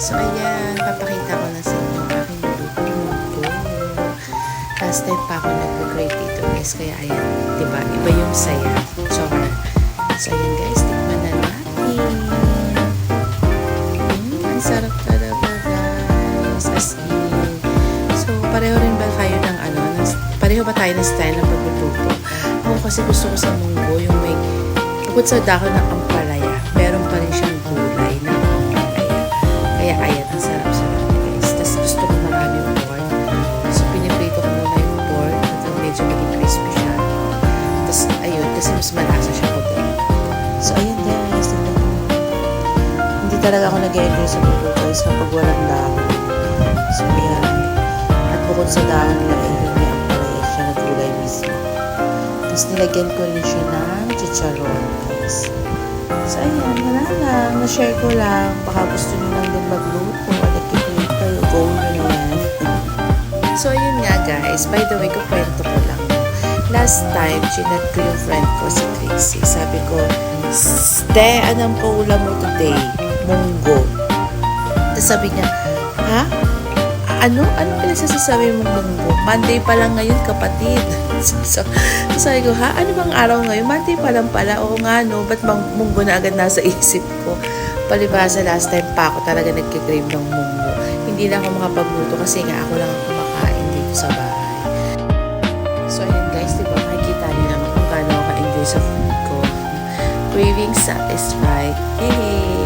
So, ayan, papakita ko na sa inyo ang aking luto. Last time pa ako nag-create dito, guys. Kaya, ayan, diba? Iba yung saya. Sobra. So, ayan, guys. Tikman na natin. Ang sarap talaga, guys. As in. So, pareho rin ba kayo ng pareho ba tayo ng style ng pagluluto? Ako kasi gusto ko sa munggo, yung may, bukod sa dahon ng ampalaya, meron pa rin siyang gulay na ampalaya. Kaya ayan, ang sarap-sarap niya, guys. Tapos gusto ko maraming pork. So, piniprito ko muna yung pork hanggang medyo maging crispy siya. Tapos, ayun, kasi mas malasa siya ko din. So, ayun, guys. Hindi talaga ako nag-enjoy sa pagluluto, guys, kapag walang dahon. So, ayan. At bukod sa dahon nila, ayun, may ampalaya siya na gulay mismo. Tapos, nilagyan ko rin siya ng chicharon, guys. So, ayan, wala lang. Na-share ko lang. Baka gusto nyo lang din magluto at nagkikita kayo. Go nyo na yan. So, ayun nga, guys. By the way, kukwento ko lang. Last time, chinat ko yung friend ko, si Tracy. Sabi ko, Ste, anong paulam mo today? Munggo. Tapos sabi niya, ha? Ano pinagsasasabi mong munggo? Monday pa lang ngayon, kapatid. So, sabi ko, ha? Ano bang araw ngayon? Monday pa lang pala. Oo nga, no? Ba't munggo na agad nasa isip ko? Palibasa, last time pa ako talaga nagkikrave ng munggo. Hindi na ako makapagluto kasi nga ako lang ang kumakain dito sa bahay. So, ayun guys, diba? Makikita niyo naman kung gaano ako ka-enjoy sa food ko. Craving satisfied. Hey!